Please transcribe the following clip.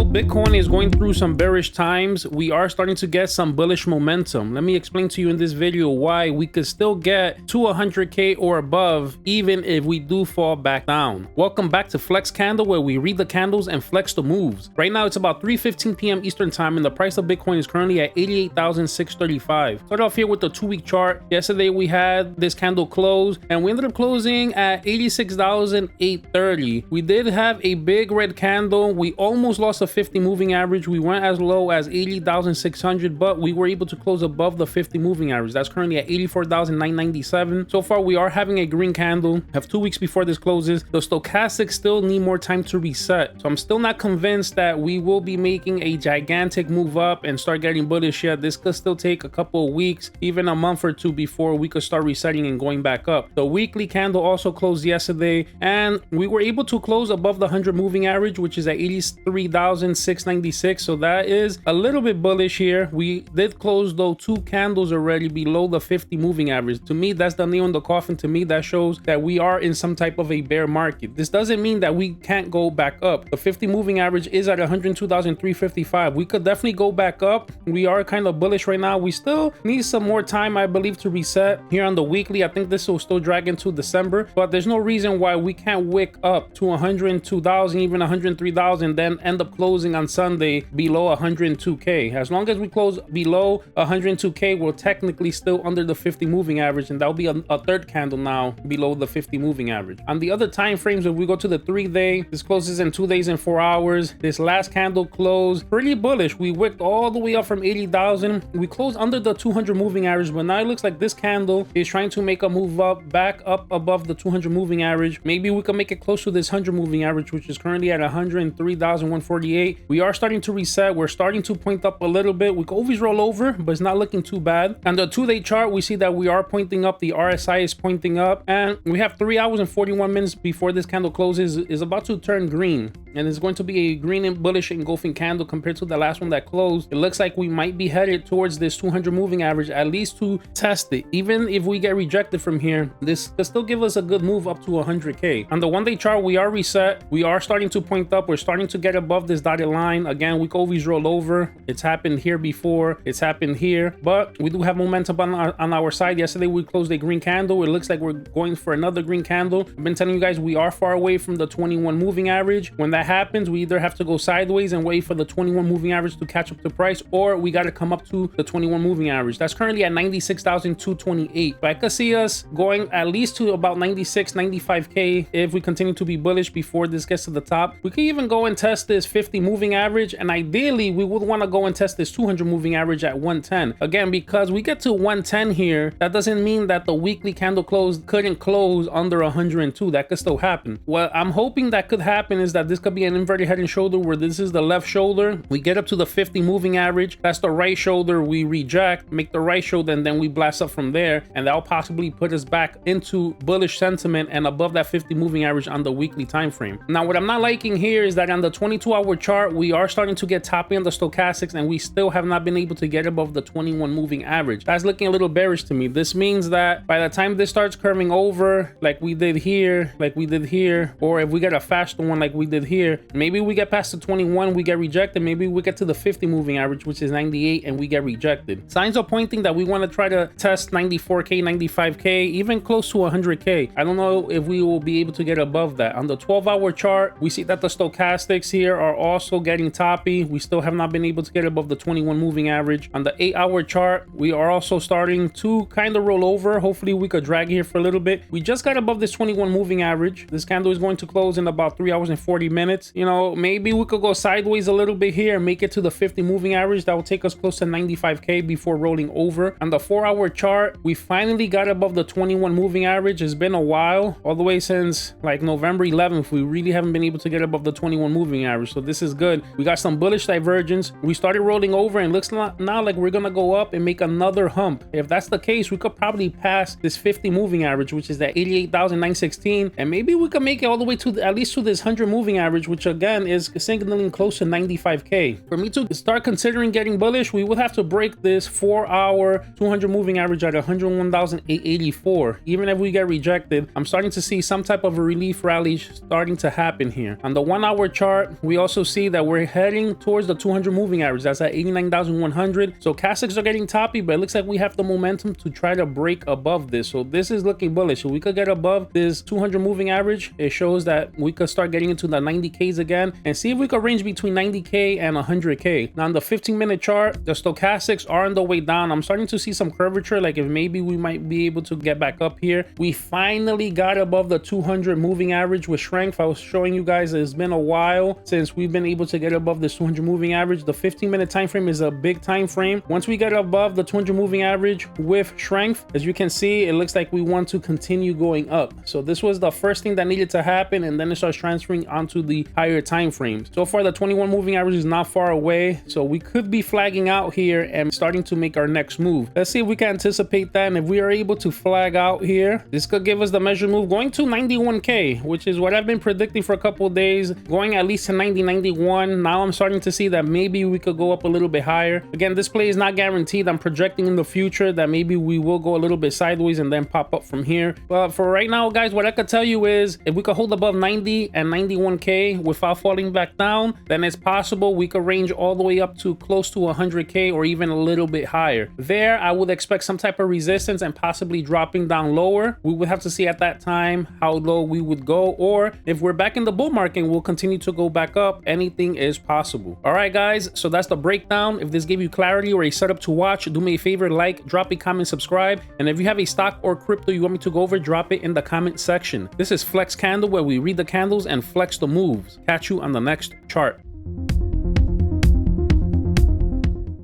Bitcoin is going through some bearish times. We are starting to get some bullish momentum. Let me explain to you in this video why we could still get to 100K or above even if we do fall back down. Welcome back to FlexCandle, where we read the candles and flex the moves. Right now it's about 3:15 p.m. Eastern time and the price of Bitcoin is currently at 88,635. Start off here with the 2-week chart. Yesterday we had this candle close and we ended up closing at 86,830. We did have a big red candle. We almost lost a 50 moving average. We went as low as 80,600, but we were able to close above the 50 moving average. That's currently at 84,997. So far we are having a green candle. Have 2 weeks before this closes. The stochastics still need more time to reset, so I'm still not convinced that we will be making a gigantic move up and start getting bullish yet. This could still take a couple of weeks, even a month or two, before we could start resetting and going back up. The weekly candle also closed yesterday and we were able to close above the 100 moving average, which is at 83,696. So that is a little bit bullish here. We did close though 2 candles already below the 50 moving average. To me, that's the nail in the coffin. To me, that shows that we are in some type of a bear market. This doesn't mean that we can't go back up. The 50 moving average is at 102,355. We could definitely go back up. We are kind of bullish right now. We still need some more time, I believe, to reset. Here on the weekly, I think this will still drag into December, but there's no reason why we can't wick up to 102,000, even 103,000, then end up closing on Sunday below 102K. As long as we close below 102K, we're technically still under the 50 moving average, and that'll be a third candle now below the 50 moving average. On the other time frames, if we go to the 3-day, this closes in 2 days and 4 hours. This last candle closed pretty bullish. We wicked all the way up from 80,000. We closed under the 200 moving average, but now it looks like this candle is trying to make a move up, back up above the 200 moving average. Maybe we can make it close to this 100 moving average, which is currently at 103,148. We are starting to reset. We're starting to point up a little bit. We can always roll over, but it's not looking too bad. On the 2-day chart, we see that we are pointing up. The RSI is pointing up, and we have 3 hours and 41 minutes before this candle closes. Is about to turn green, and it's going to be a green and bullish engulfing candle compared to the last one that closed. It looks like we might be headed towards this 200 moving average, at least to test it. Even if we get rejected from here, this could still give us a good move up to 100K. On the 1-day chart, we are reset. We are starting to point up. We're starting to get above this dotted line. Again, we can always roll over. It's happened here before. It's happened here, but we do have momentum on our side. Yesterday, we closed a green candle. It looks like we're going for another green candle. I've been telling you guys we are far away from the 21 moving average. When that happens, we either have to go sideways and wait for the 21 moving average to catch up to price, or we got to come up to the 21 moving average. That's currently at 96,228. But I could see us going at least to about 96, 95K if we continue to be bullish before this gets to the top. We could even go and test this 50 moving average, and ideally we would want to go and test this 200 moving average at 110. Again, because we get to 110 here, that doesn't mean that the weekly candle close couldn't close under 102. That could still happen. What I'm hoping that could happen is that this could be an inverted head and shoulder, where this is the left shoulder. We get up to the 50 moving average. That's the right shoulder. We reject, make the right shoulder, and then we blast up from there, and that'll possibly put us back into bullish sentiment and above that 50 moving average on the weekly time frame. Now, what I'm not liking here is that on the 22-hour chart, we are starting to get toppy on the stochastics, and we still have not been able to get above the 21 moving average. That's looking a little bearish to me. This means that by the time this starts curving over, like we did here, or if we get a faster one like we did here, maybe we get past the 21, we get rejected. Maybe we get to the 50 moving average, which is 98, and we get rejected. Signs are pointing that we want to try to test 94K, 95K, even close to 100K. I don't know if we will be able to get above that. On the 12-hour chart, we see that the stochastics here are also getting toppy. We still have not been able to get above the 21 moving average. On the 8-hour chart, we are also starting to kind of roll over. Hopefully we could drag here for a little bit. We just got above this 21 moving average. This candle is going to close in about 3 hours and 40 minutes. You know, maybe we could go sideways a little bit here and make it to the 50 moving average. That will take us close to 95K before rolling over. On the 4-hour chart, we finally got above the 21 moving average. It's been a while, all the way since like November 11th. We really haven't been able to get above the 21 moving average, so this is good. We got some bullish divergence. We started rolling over, and looks now like we're gonna go up and make another hump. If that's the case, we could probably pass this 50 moving average, which is at 88,916, and maybe we could make it all the way to at least to this 100 moving average, which again is signaling close to 95K. For me to start considering getting bullish, we would have to break this 4-hour 200 moving average at 101,884. Even if we get rejected, I'm starting to see some type of a relief rally starting to happen here. On the 1-hour chart, we also see see that we're heading towards the 200 moving average. That's at 89,100. So candlesticks are getting toppy, but it looks like we have the momentum to try to break above this. So this is looking bullish. So we could get above this 200 moving average. It shows that we could start getting into the 90Ks again and see if we could range between 90K and 100K. Now on the 15-minute chart, the stochastics are on the way down. I'm starting to see some curvature, like if maybe we might be able to get back up here. We finally got above the 200 moving average with strength. I was showing you guys it's been a while since we've been able to get above this 200 moving average. The 15-minute time frame is a big time frame. Once we get above the 200 moving average with strength, as you can see, it looks like we want to continue going up. So this was the first thing that needed to happen, and then it starts transferring onto the higher time frames. So far, the 21 moving average is not far away, so we could be flagging out here and starting to make our next move. Let's see if we can anticipate that, and if we are able to flag out here, this could give us the measure move going to 91K, which is what I've been predicting for a couple of days, going at least to 91. Now I'm starting to see that maybe we could go up a little bit higher. Again, this play is not guaranteed. I'm projecting in the future that maybe we will go a little bit sideways and then pop up from here. But for right now, guys, what I could tell you is if we could hold above 90 and 91K without falling back down, then it's possible we could range all the way up to close to 100K or even a little bit higher. There, I would expect some type of resistance and possibly dropping down lower. We would have to see at that time how low we would go, or if we're back in the bull market, we'll continue to go back up. Anything is possible. All right, guys, so that's the breakdown. If this gave you clarity or a setup to watch, do me a favor, like, drop a comment, subscribe, and if you have a stock or crypto you want me to go over, drop it in the comment section. This is FlexCandle, where we read the candles and flex the moves. Catch you on the next chart.